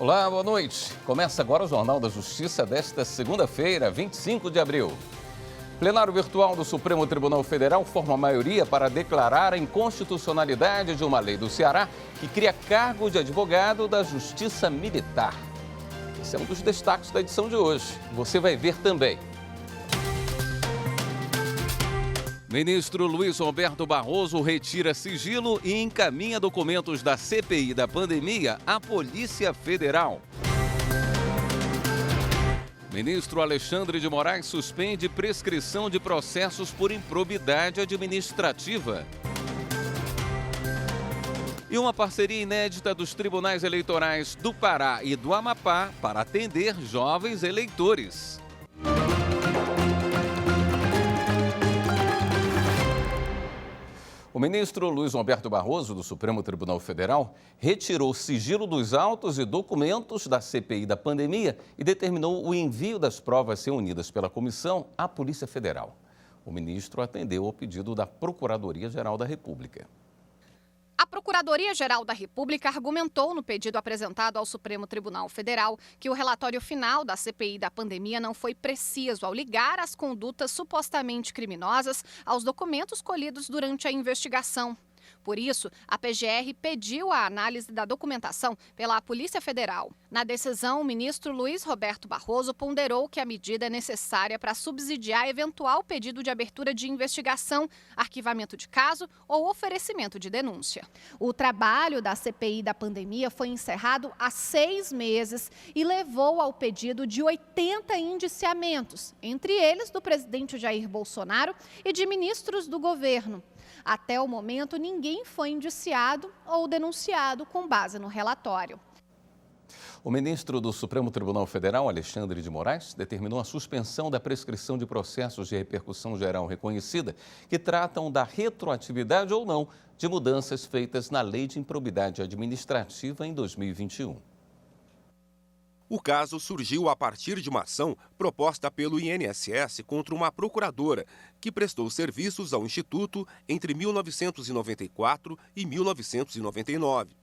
Olá, boa noite. Começa agora o Jornal da Justiça desta segunda-feira, 25 de abril. Plenário virtual do Supremo Tribunal Federal forma maioria para declarar a inconstitucionalidade de uma lei do Ceará que cria cargo de advogado da Justiça Militar. Esse é um dos destaques da edição de hoje. Você vai ver também. Ministro Luiz Roberto Barroso retira sigilo e encaminha documentos da CPI da pandemia à Polícia Federal. Ministro Alexandre de Moraes suspende prescrição de processos por improbidade administrativa. E uma parceria inédita dos tribunais eleitorais do Pará e do Amapá para atender jovens eleitores. O ministro Luiz Roberto Barroso, do Supremo Tribunal Federal, retirou o sigilo dos autos e documentos da CPI da pandemia e determinou o envio das provas reunidas pela comissão à Polícia Federal. O ministro atendeu ao pedido da Procuradoria-Geral da República. A Procuradoria-Geral da República argumentou no pedido apresentado ao Supremo Tribunal Federal que o relatório final da CPI da pandemia não foi preciso ao ligar as condutas supostamente criminosas aos documentos colhidos durante a investigação. Por isso, a PGR pediu a análise da documentação pela Polícia Federal. Na decisão, o ministro Luiz Roberto Barroso ponderou que a medida é necessária para subsidiar eventual pedido de abertura de investigação, arquivamento de caso ou oferecimento de denúncia. O trabalho da CPI da pandemia foi encerrado há 6 meses e levou ao pedido de 80 indiciamentos, entre eles do presidente Jair Bolsonaro e de ministros do governo. Até o momento, ninguém foi indiciado ou denunciado com base no relatório. O ministro do Supremo Tribunal Federal, Alexandre de Moraes, determinou a suspensão da prescrição de processos de repercussão geral reconhecida que tratam da retroatividade ou não de mudanças feitas na Lei de Improbidade Administrativa em 2021. O caso surgiu a partir de uma ação proposta pelo INSS contra uma procuradora que prestou serviços ao Instituto entre 1994 e 1999.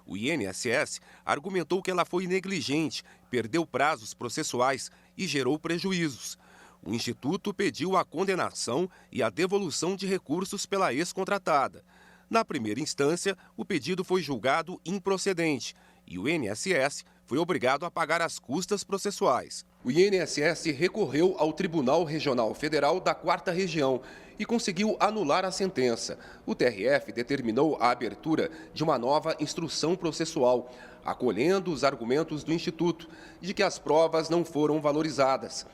O INSS argumentou que ela foi negligente, perdeu prazos processuais e gerou prejuízos. O Instituto pediu a condenação e a devolução de recursos pela ex-contratada. Na primeira instância, o pedido foi julgado improcedente e o INSS foi obrigado a pagar as custas processuais. O INSS recorreu ao Tribunal Regional Federal da 4ª Região e conseguiu anular a sentença. O TRF determinou a abertura de uma nova instrução processual, acolhendo os argumentos do Instituto de que as provas não foram valorizadas.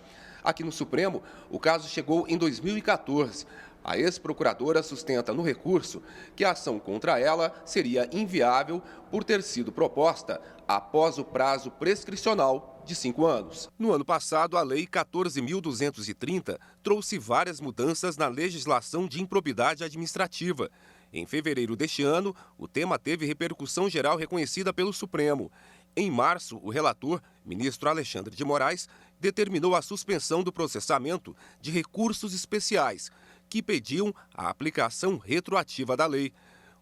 Aqui no Supremo, o caso chegou em 2014. A ex-procuradora sustenta no recurso que a ação contra ela seria inviável por ter sido proposta após o prazo prescricional de 5 anos. No ano passado, a Lei 14.230 trouxe várias mudanças na legislação de improbidade administrativa. Em fevereiro deste ano, o tema teve repercussão geral reconhecida pelo Supremo. Em março, o relator, ministro Alexandre de Moraes, determinou a suspensão do processamento de recursos especiais que pediam a aplicação retroativa da lei.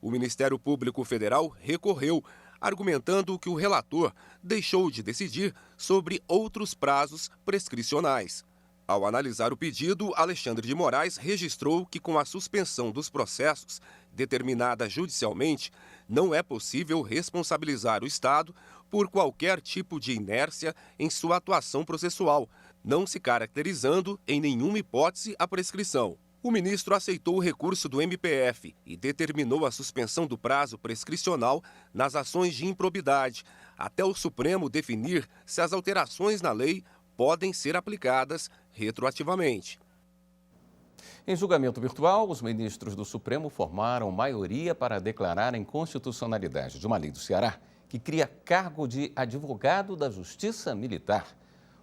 O Ministério Público Federal recorreu, argumentando que o relator deixou de decidir sobre outros prazos prescricionais. Ao analisar o pedido, Alexandre de Moraes registrou que, com a suspensão dos processos determinada judicialmente, não é possível responsabilizar o Estado por qualquer tipo de inércia em sua atuação processual, não se caracterizando em nenhuma hipótese a prescrição. O ministro aceitou o recurso do MPF e determinou a suspensão do prazo prescricional nas ações de improbidade, até o Supremo definir se as alterações na lei podem ser aplicadas retroativamente. Em julgamento virtual, os ministros do Supremo formaram maioria para declarar a inconstitucionalidade de uma lei do Ceará que cria cargo de advogado da Justiça Militar.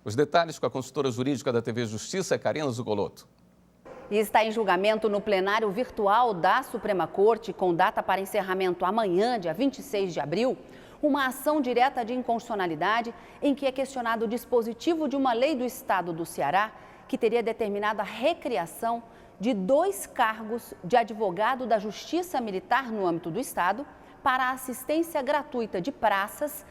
Os detalhes com a consultora jurídica da TV Justiça, Karina Zucolotto. E está em julgamento no plenário virtual da Suprema Corte, com data para encerramento amanhã, dia 26 de abril, uma ação direta de inconstitucionalidade em que é questionado o dispositivo de uma lei do Estado do Ceará que teria determinado a recriação de 2 cargos de advogado da Justiça Militar no âmbito do Estado para a assistência gratuita de praças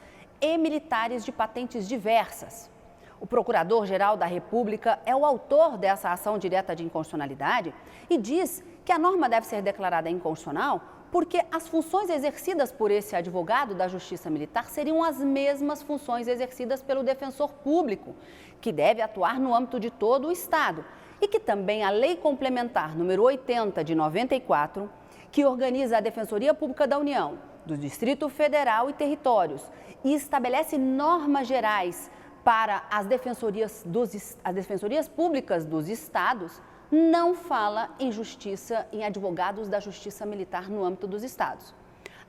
e militares de patentes diversas. O Procurador-Geral da República é o autor dessa ação direta de inconstitucionalidade e diz que a norma deve ser declarada inconstitucional porque as funções exercidas por esse advogado da Justiça Militar seriam as mesmas funções exercidas pelo defensor público, que deve atuar no âmbito de todo o Estado, e que também a Lei Complementar número 80 de 94, que organiza a Defensoria Pública da União, do Distrito Federal e territórios e estabelece normas gerais para as defensorias públicas dos estados, não fala em justiça, em advogados da Justiça Militar no âmbito dos estados.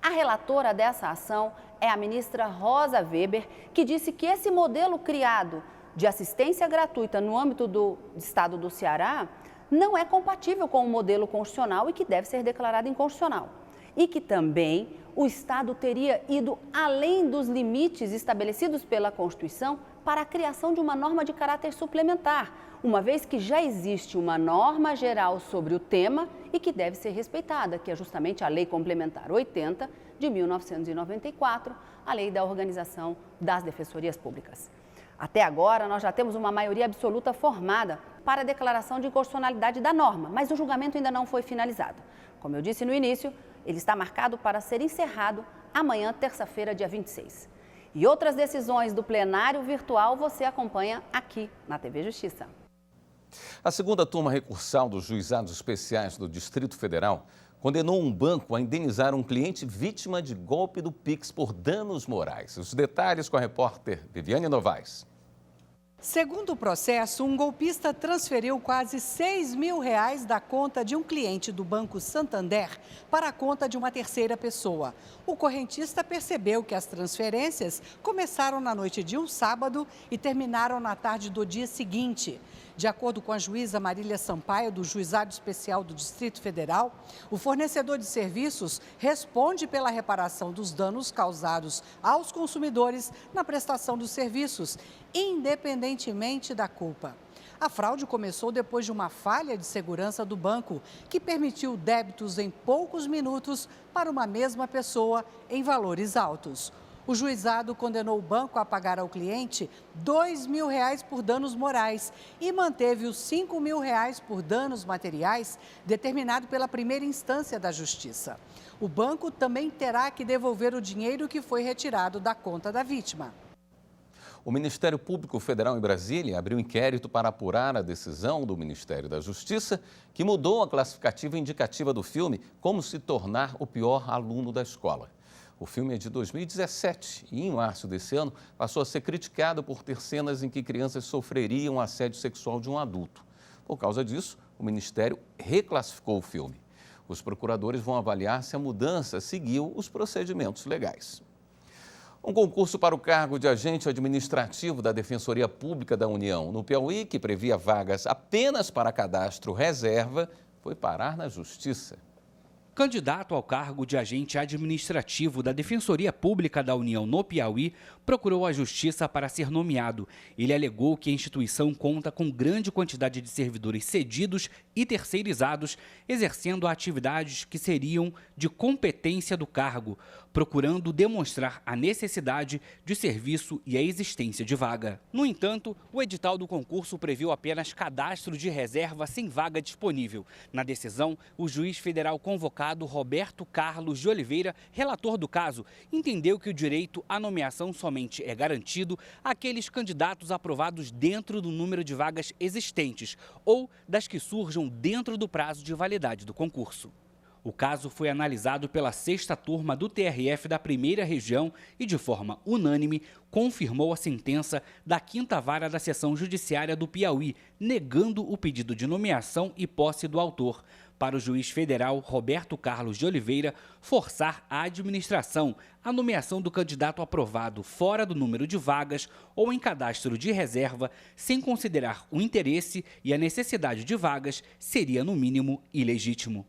A relatora dessa ação é a ministra Rosa Weber, que disse que esse modelo criado de assistência gratuita no âmbito do estado do Ceará não é compatível com o modelo constitucional e que deve ser declarado inconstitucional. E que também o Estado teria ido além dos limites estabelecidos pela Constituição para a criação de uma norma de caráter suplementar, uma vez que já existe uma norma geral sobre o tema e que deve ser respeitada, que é justamente a Lei Complementar 80 de 1994, a Lei da Organização das Defensorias Públicas. Até agora, nós já temos uma maioria absoluta formada para a declaração de inconstitucionalidade da norma, mas o julgamento ainda não foi finalizado. Como eu disse no início, ele está marcado para ser encerrado amanhã, terça-feira, dia 26. E outras decisões do plenário virtual você acompanha aqui na TV Justiça. A segunda turma recursal dos Juizados Especiais do Distrito Federal condenou um banco a indenizar um cliente vítima de golpe do Pix por danos morais. Os detalhes com a repórter Viviane Novaes. Segundo o processo, um golpista transferiu quase R$6 mil da conta de um cliente do Banco Santander para a conta de uma terceira pessoa. O correntista percebeu que as transferências começaram na noite de um sábado e terminaram na tarde do dia seguinte. De acordo com a juíza Marília Sampaio, do Juizado Especial do Distrito Federal, o fornecedor de serviços responde pela reparação dos danos causados aos consumidores na prestação dos serviços, independentemente da culpa. A fraude começou depois de uma falha de segurança do banco, que permitiu débitos em poucos minutos para uma mesma pessoa em valores altos. O juizado condenou o banco a pagar ao cliente R$2 mil por danos morais e manteve os R$5 mil por danos materiais, determinado pela primeira instância da Justiça. O banco também terá que devolver o dinheiro que foi retirado da conta da vítima. O Ministério Público Federal em Brasília abriu inquérito para apurar a decisão do Ministério da Justiça, que mudou a classificativa indicativa do filme Como se tornar o pior aluno da escola. O filme é de 2017 e, em março desse ano, passou a ser criticado por ter cenas em que crianças sofreriam assédio sexual de um adulto. Por causa disso, o Ministério reclassificou o filme. Os procuradores vão avaliar se a mudança seguiu os procedimentos legais. Um concurso para o cargo de agente administrativo da Defensoria Pública da União no Piauí, que previa vagas apenas para cadastro reserva, foi parar na Justiça. Candidato ao cargo de agente administrativo da Defensoria Pública da União no Piauí, procurou a Justiça para ser nomeado. Ele alegou que a instituição conta com grande quantidade de servidores cedidos e terceirizados, exercendo atividades que seriam de competência do cargo, procurando demonstrar a necessidade de serviço e a existência de vaga. No entanto, o edital do concurso previu apenas cadastro de reserva sem vaga disponível. Na decisão, o juiz federal convocado Roberto Carlos de Oliveira, relator do caso, entendeu que o direito à nomeação somente é garantido àqueles candidatos aprovados dentro do número de vagas existentes ou das que surjam dentro do prazo de validade do concurso. O caso foi analisado pela 6ª turma do TRF da 1ª Região e, de forma unânime, confirmou a sentença da 5ª Vara da Seção Judiciária do Piauí, negando o pedido de nomeação e posse do autor. Para o juiz federal Roberto Carlos de Oliveira, forçar a administração a nomeação do candidato aprovado fora do número de vagas ou em cadastro de reserva, sem considerar o interesse e a necessidade de vagas, seria, no mínimo, ilegítimo.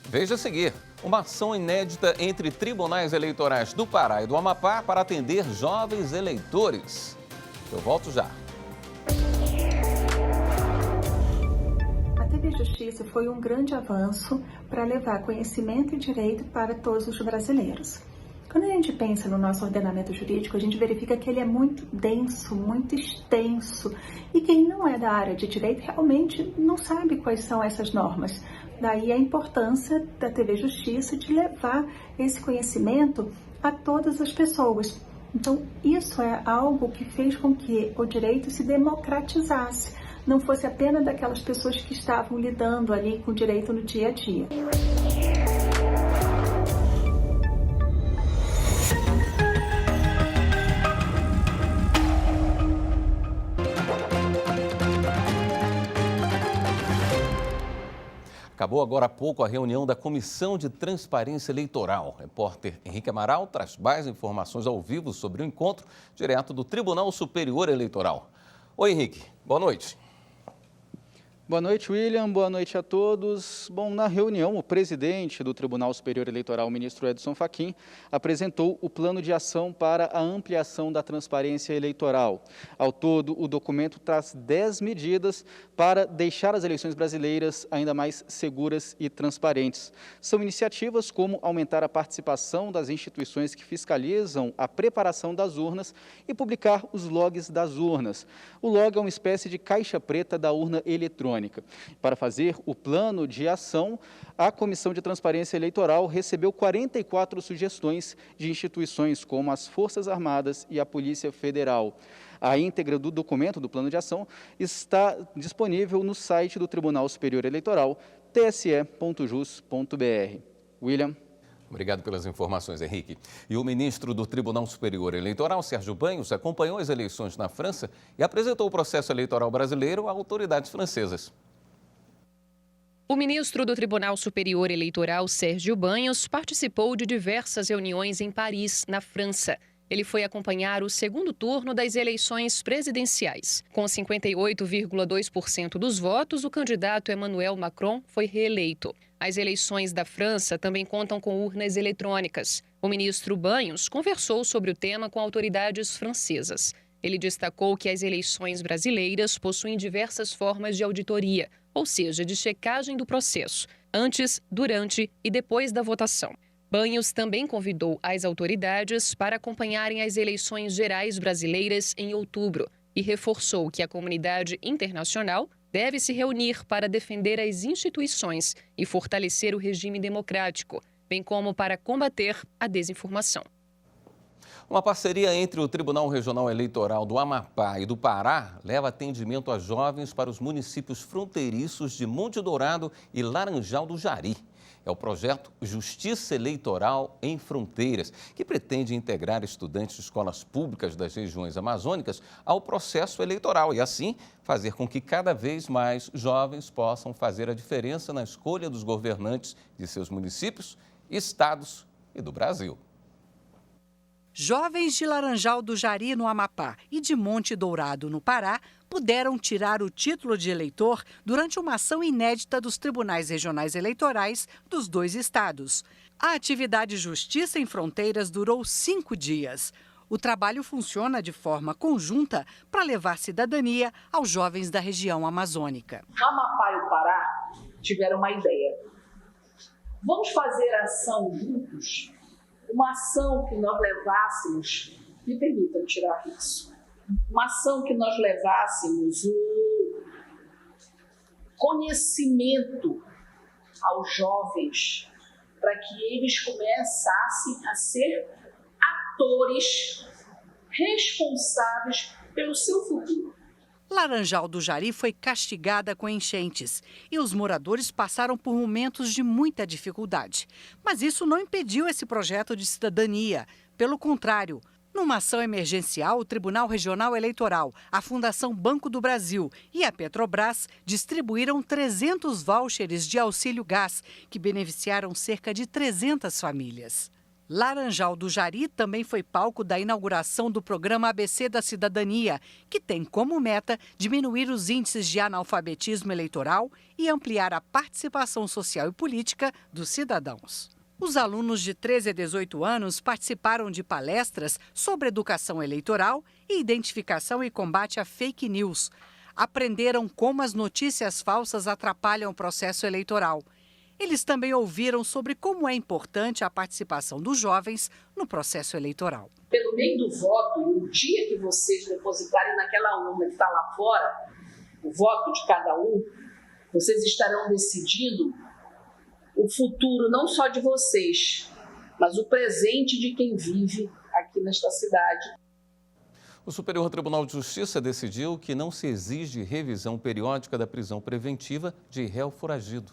Veja a seguir, uma ação inédita entre tribunais eleitorais do Pará e do Amapá para atender jovens eleitores. Eu volto já. A TV Justiça foi um grande avanço para levar conhecimento e direito para todos os brasileiros. Quando a gente pensa no nosso ordenamento jurídico, a gente verifica que ele é muito denso, muito extenso, e quem não é da área de direito realmente não sabe quais são essas normas. Daí a importância da TV Justiça de levar esse conhecimento a todas as pessoas. Então, isso é algo que fez com que o direito se democratizasse, não fosse apenas daquelas pessoas que estavam lidando ali com o direito no dia a dia. Acabou agora há pouco a reunião da Comissão de Transparência Eleitoral. O repórter Henrique Amaral traz mais informações ao vivo sobre o encontro direto do Tribunal Superior Eleitoral. Oi, Henrique. Boa noite. Boa noite, William. Boa noite a todos. Bom, na reunião, o presidente do Tribunal Superior Eleitoral, o ministro Edson Fachin, apresentou o plano de ação para a ampliação da transparência eleitoral. Ao todo, o documento traz 10 medidas para deixar as eleições brasileiras ainda mais seguras e transparentes. São iniciativas como aumentar a participação das instituições que fiscalizam a preparação das urnas e publicar os logs das urnas. O log é uma espécie de caixa preta da urna eletrônica. Para fazer o plano de ação, a Comissão de Transparência Eleitoral recebeu 44 sugestões de instituições como as Forças Armadas e a Polícia Federal. A íntegra do documento do plano de ação está disponível no site do Tribunal Superior Eleitoral, tse.jus.br. William. Obrigado pelas informações, Henrique. E o ministro do Tribunal Superior Eleitoral, Sérgio Banhos, acompanhou as eleições na França e apresentou o processo eleitoral brasileiro a autoridades francesas. O ministro do Tribunal Superior Eleitoral, Sérgio Banhos, participou de diversas reuniões em Paris, na França. Ele foi acompanhar o segundo turno das eleições presidenciais. Com 58,2% dos votos, o candidato Emmanuel Macron foi reeleito. As eleições da França também contam com urnas eletrônicas. O ministro Banhos conversou sobre o tema com autoridades francesas. Ele destacou que as eleições brasileiras possuem diversas formas de auditoria, ou seja, de checagem do processo, antes, durante e depois da votação. Banhos também convidou as autoridades para acompanharem as eleições gerais brasileiras em outubro e reforçou que a comunidade internacional deve se reunir para defender as instituições e fortalecer o regime democrático, bem como para combater a desinformação. Uma parceria entre o Tribunal Regional Eleitoral do Amapá e do Pará leva atendimento a jovens para os municípios fronteiriços de Monte Dourado e Laranjal do Jari. É o projeto Justiça Eleitoral em Fronteiras, que pretende integrar estudantes de escolas públicas das regiões amazônicas ao processo eleitoral e, assim, fazer com que cada vez mais jovens possam fazer a diferença na escolha dos governantes de seus municípios, estados e do Brasil. Jovens de Laranjal do Jari, no Amapá, e de Monte Dourado, no Pará, puderam tirar o título de eleitor durante uma ação inédita dos tribunais regionais eleitorais dos dois estados. A atividade Justiça em Fronteiras durou 5 dias. O trabalho funciona de forma conjunta para levar cidadania aos jovens da região amazônica. O Amapá e o Pará tiveram uma ideia. Vamos fazer ação juntos? Uma ação que nós levássemos, me permitam tirar isso, uma ação que nós levássemos o conhecimento aos jovens para que eles começassem a ser atores responsáveis pelo seu futuro. Laranjal do Jari foi castigada com enchentes e os moradores passaram por momentos de muita dificuldade. Mas isso não impediu esse projeto de cidadania. Pelo contrário, numa ação emergencial, o Tribunal Regional Eleitoral, a Fundação Banco do Brasil e a Petrobras distribuíram 300 vouchers de auxílio gás, que beneficiaram cerca de 300 famílias. Laranjal do Jari também foi palco da inauguração do programa ABC da Cidadania, que tem como meta diminuir os índices de analfabetismo eleitoral e ampliar a participação social e política dos cidadãos. Os alunos de 13 a 18 anos participaram de palestras sobre educação eleitoral e identificação e combate a fake news. Aprenderam como as notícias falsas atrapalham o processo eleitoral. Eles também ouviram sobre como é importante a participação dos jovens no processo eleitoral. Pelo meio do voto, e o dia que vocês depositarem naquela urna que está lá fora, o voto de cada um, vocês estarão decidindo o futuro não só de vocês, mas o presente de quem vive aqui nesta cidade. O Superior Tribunal de Justiça decidiu que não se exige revisão periódica da prisão preventiva de réu foragido.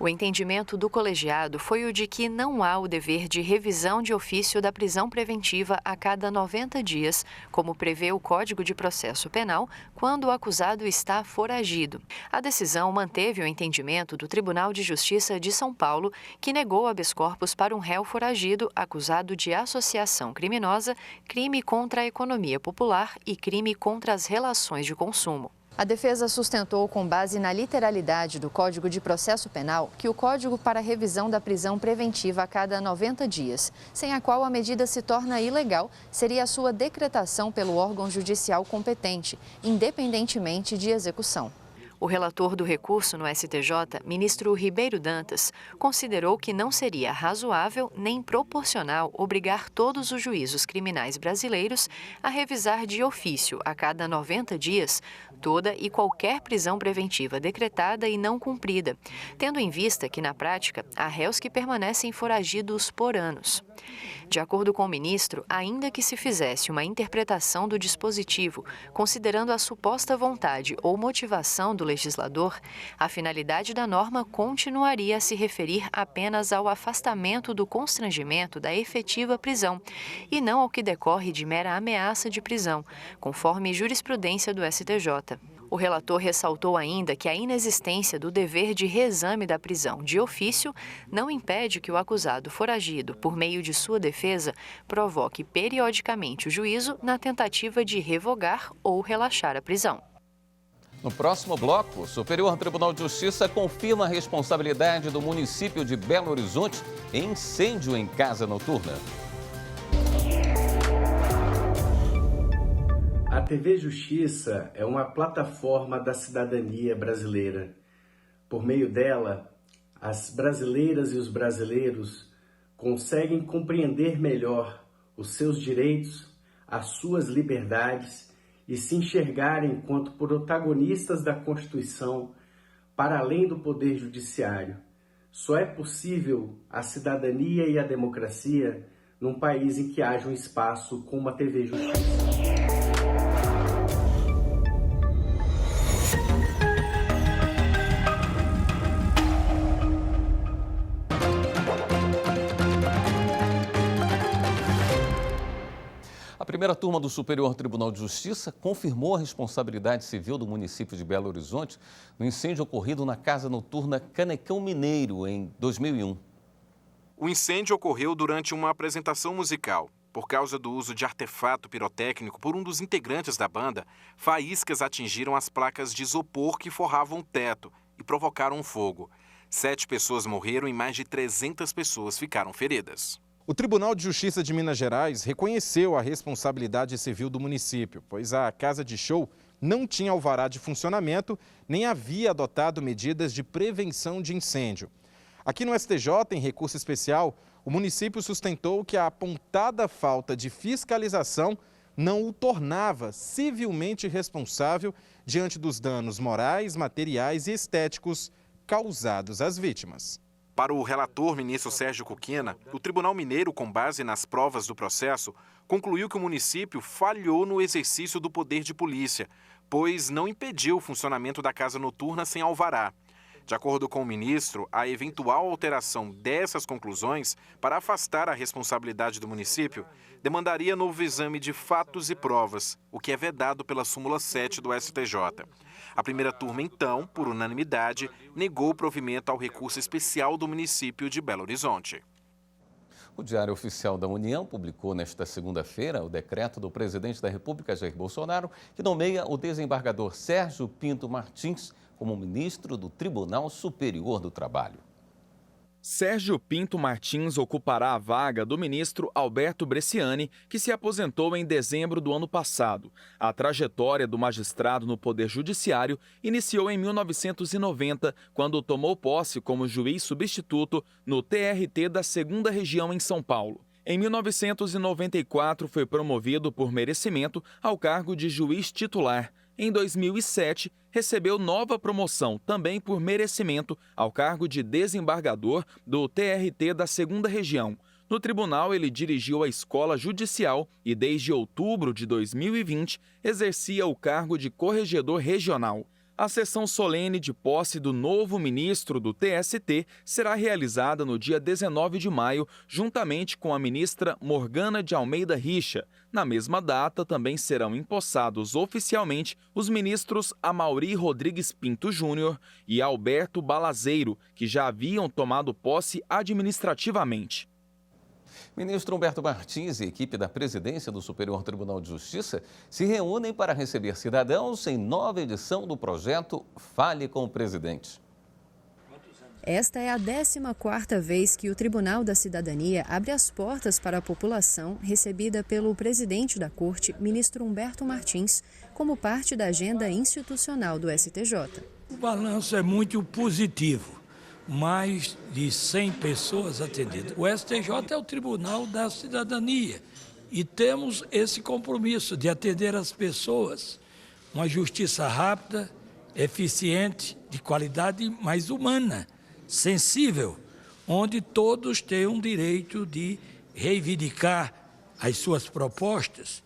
O entendimento do colegiado foi o de que não há o dever de revisão de ofício da prisão preventiva a cada 90 dias, como prevê o Código de Processo Penal, quando o acusado está foragido. A decisão manteve o entendimento do Tribunal de Justiça de São Paulo, que negou habeas corpus para um réu foragido acusado de associação criminosa, crime contra a economia popular e crime contra as relações de consumo. A defesa sustentou, com base na literalidade do Código de Processo Penal, que o Código para a revisão da prisão preventiva a cada 90 dias, sem a qual a medida se torna ilegal, seria a sua decretação pelo órgão judicial competente, independentemente de execução. O relator do recurso no STJ, ministro Ribeiro Dantas, considerou que não seria razoável nem proporcional obrigar todos os juízos criminais brasileiros a revisar de ofício, a cada 90 dias, toda e qualquer prisão preventiva decretada e não cumprida, tendo em vista que, na prática, há réus que permanecem foragidos por anos. De acordo com o ministro, ainda que se fizesse uma interpretação do dispositivo, considerando a suposta vontade ou motivação do legislador, a finalidade da norma continuaria a se referir apenas ao afastamento do constrangimento da efetiva prisão e não ao que decorre de mera ameaça de prisão, conforme jurisprudência do STJ. O relator ressaltou ainda que a inexistência do dever de reexame da prisão de ofício não impede que o acusado foragido, por meio de sua defesa, provoque periodicamente o juízo na tentativa de revogar ou relaxar a prisão. No próximo bloco, o Superior Tribunal de Justiça confirma a responsabilidade do município de Belo Horizonte em incêndio em casa noturna. A TV Justiça é uma plataforma da cidadania brasileira. Por meio dela, as brasileiras e os brasileiros conseguem compreender melhor os seus direitos, as suas liberdades e se enxergarem enquanto protagonistas da Constituição para além do Poder Judiciário. Só é possível a cidadania e a democracia num país em que haja um espaço como a TV Justiça. A primeira turma do Superior Tribunal de Justiça confirmou a responsabilidade civil do município de Belo Horizonte no incêndio ocorrido na casa noturna Canecão Mineiro, em 2001. O incêndio ocorreu durante uma apresentação musical. Por causa do uso de artefato pirotécnico por um dos integrantes da banda, faíscas atingiram as placas de isopor que forravam o teto e provocaram um fogo. 7 pessoas morreram e mais de 300 pessoas ficaram feridas. O Tribunal de Justiça de Minas Gerais reconheceu a responsabilidade civil do município, pois a casa de show não tinha alvará de funcionamento nem havia adotado medidas de prevenção de incêndio. Aqui no STJ, em recurso especial, o município sustentou que a apontada falta de fiscalização não o tornava civilmente responsável diante dos danos morais, materiais e estéticos causados às vítimas. Para o relator, ministro Sérgio Cuquina, o Tribunal Mineiro, com base nas provas do processo, concluiu que o município falhou no exercício do poder de polícia, pois não impediu o funcionamento da casa noturna sem alvará. De acordo com o ministro, a eventual alteração dessas conclusões para afastar a responsabilidade do município demandaria novo exame de fatos e provas, o que é vedado pela súmula 7 do STJ. A primeira turma, então, por unanimidade, negou o provimento ao recurso especial do município de Belo Horizonte. O Diário Oficial da União publicou nesta segunda-feira o decreto do presidente da República, Jair Bolsonaro, que nomeia o desembargador Sérgio Pinto Martins como ministro do Tribunal Superior do Trabalho. Sérgio Pinto Martins ocupará a vaga do ministro Alberto Bresciani, que se aposentou em dezembro do ano passado. A trajetória do magistrado no Poder Judiciário iniciou em 1990, quando tomou posse como juiz substituto no TRT da 2ª Região em São Paulo. Em 1994, foi promovido por merecimento ao cargo de juiz titular. Em 2007, recebeu nova promoção, também por merecimento, ao cargo de desembargador do TRT da 2ª Região. No tribunal, ele dirigiu a escola judicial e, desde outubro de 2020, exercia o cargo de corregedor regional. A sessão solene de posse do novo ministro do TST será realizada no dia 19 de maio, juntamente com a ministra Morgana de Almeida Richa. Na mesma data, também serão empossados oficialmente os ministros Amaury Rodrigues Pinto Júnior e Alberto Balazeiro, que já haviam tomado posse administrativamente. Ministro Humberto Martins e equipe da presidência do Superior Tribunal de Justiça se reúnem para receber cidadãos em nova edição do projeto Fale com o Presidente. Esta é a 14ª vez que o Tribunal da Cidadania abre as portas para a população recebida pelo presidente da Corte, ministro Humberto Martins, como parte da agenda institucional do STJ. O balanço é muito positivo. Mais de 100 pessoas atendidas. O STJ é o Tribunal da Cidadania e temos esse compromisso de atender as pessoas. Uma justiça rápida, eficiente, de qualidade, mas humana, sensível, onde todos tenham direito de reivindicar as suas propostas,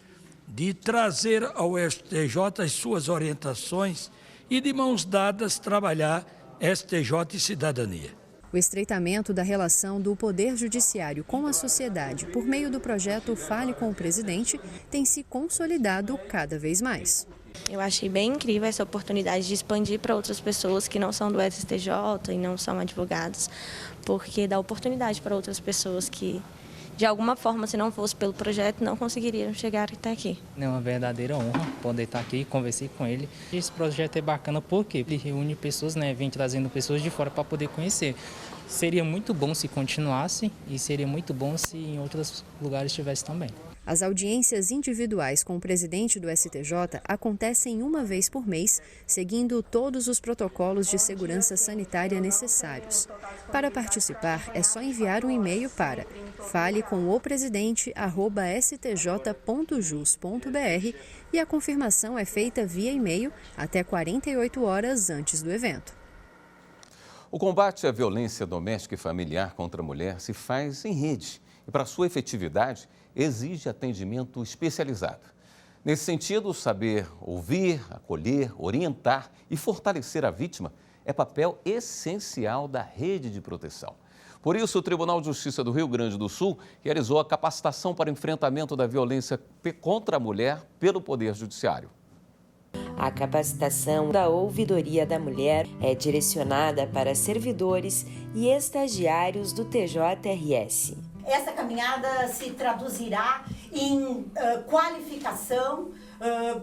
de trazer ao STJ as suas orientações e, de mãos dadas, trabalhar STJ e cidadania. O estreitamento da relação do Poder Judiciário com a sociedade por meio do projeto Fale com o Presidente tem se consolidado cada vez mais. Eu achei bem incrível essa oportunidade de expandir para outras pessoas que não são do STJ e não são advogados, porque dá oportunidade para outras pessoas que, de alguma forma, se não fosse pelo projeto, não conseguiriam chegar até aqui. É uma verdadeira honra poder estar aqui, conversei com ele. Esse projeto é bacana porque ele reúne pessoas, vem trazendo pessoas de fora para poder conhecer. Seria muito bom se continuasse e seria muito bom se em outros lugares tivesse também. As audiências individuais com o presidente do STJ acontecem uma vez por mês, seguindo todos os protocolos de segurança sanitária necessários. Para participar, é só enviar um e-mail para falecomopresidente@stj.jus.br e a confirmação é feita via e-mail até 48 horas antes do evento. O combate à violência doméstica e familiar contra a mulher se faz em rede e, para sua efetividade, exige atendimento especializado. Nesse sentido, saber ouvir, acolher, orientar e fortalecer a vítima é papel essencial da rede de proteção. Por isso, o Tribunal de Justiça do Rio Grande do Sul realizou a capacitação para enfrentamento da violência contra a mulher pelo Poder Judiciário. A capacitação da Ouvidoria da Mulher é direcionada para servidores e estagiários do TJRS. Essa caminhada se traduzirá em qualificação,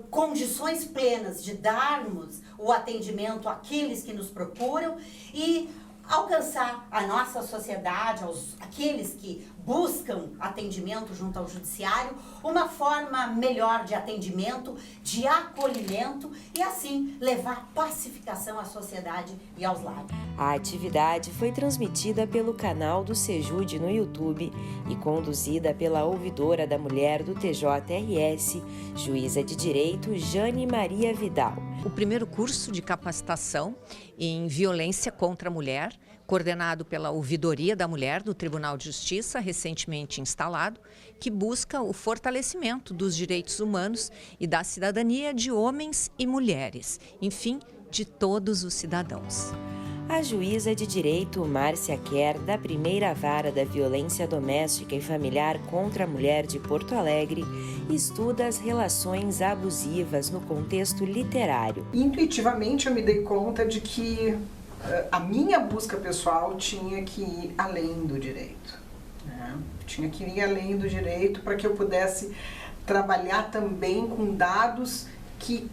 condições plenas de darmos o atendimento àqueles que nos procuram e alcançar a nossa sociedade, aqueles que buscam atendimento junto ao judiciário, uma forma melhor de atendimento, de acolhimento e assim levar pacificação à sociedade e aos lares. A atividade foi transmitida pelo canal do Sejude no YouTube e conduzida pela ouvidora da mulher do TJRS, juíza de direito Jane Maria Vidal. O primeiro curso de capacitação em violência contra a mulher, coordenado pela Ouvidoria da Mulher do Tribunal de Justiça, recentemente instalado, que busca o fortalecimento dos direitos humanos e da cidadania de homens e mulheres, enfim, de todos os cidadãos. A juíza de direito Márcia Kerr, da primeira vara da violência doméstica e familiar contra a mulher de Porto Alegre, estuda as relações abusivas no contexto literário. Intuitivamente eu me dei conta de que a minha busca pessoal tinha que ir além do direito. Tinha que ir além do direito para que eu pudesse trabalhar também com dados que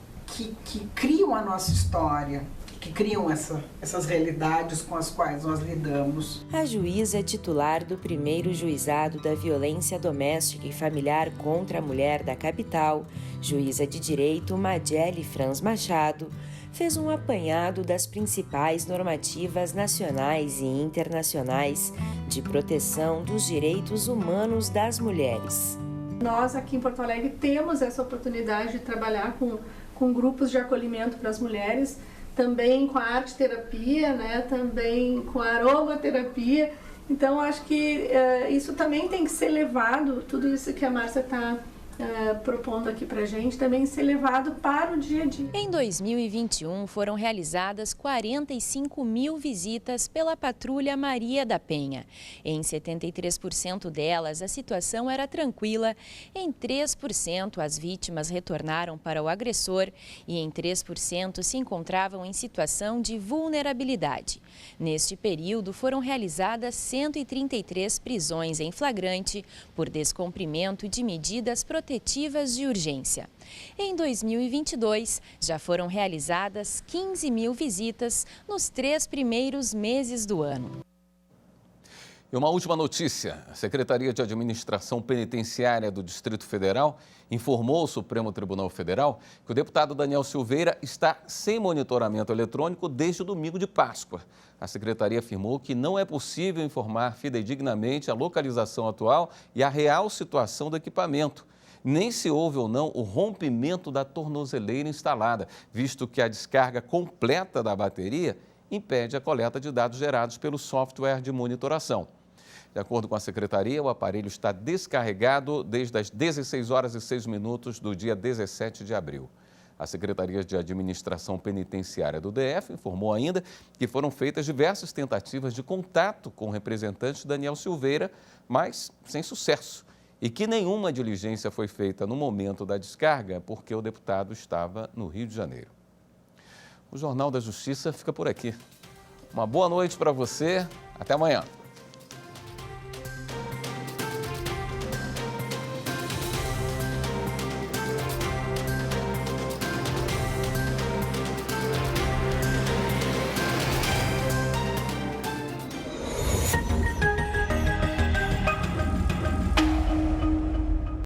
criam a nossa história, que criam essas realidades com as quais nós lidamos. A juíza titular do 1º Juizado da Violência Doméstica e Familiar contra a Mulher da capital, juíza de direito Madiele Franz Machado, fez um apanhado das principais normativas nacionais e internacionais de proteção dos direitos humanos das mulheres. Nós aqui em Porto Alegre temos essa oportunidade de trabalhar com grupos de acolhimento para as mulheres, também com a arte-terapia, né? Também com a aromaterapia. Então, acho que isso também tem que ser levado, tudo isso que a Márcia está propondo aqui para a gente, também ser levado para o dia a dia. Em 2021, foram realizadas 45 mil visitas pela Patrulha Maria da Penha. Em 73% delas, a situação era tranquila, em 3% as vítimas retornaram para o agressor e em 3% se encontravam em situação de vulnerabilidade. Neste período, foram realizadas 133 prisões em flagrante por descumprimento de medidas protetivas de urgência. Em 2022, já foram realizadas 15 mil visitas nos 3 primeiros meses do ano. E uma última notícia. A Secretaria de Administração Penitenciária do Distrito Federal informou ao Supremo Tribunal Federal que o deputado Daniel Silveira está sem monitoramento eletrônico desde o domingo de Páscoa. A Secretaria afirmou que não é possível informar fidedignamente a localização atual e a real situação do equipamento, nem se houve ou não o rompimento da tornozeleira instalada, visto que a descarga completa da bateria impede a coleta de dados gerados pelo software de monitoração. De acordo com a Secretaria, o aparelho está descarregado desde as 16 horas e 6 minutos do dia 17 de abril. A Secretaria de Administração Penitenciária do DF informou ainda que foram feitas diversas tentativas de contato com o representante Daniel Silveira, mas sem sucesso, e que nenhuma diligência foi feita no momento da descarga porque o deputado estava no Rio de Janeiro. O Jornal da Justiça fica por aqui. Uma boa noite para você. Até amanhã.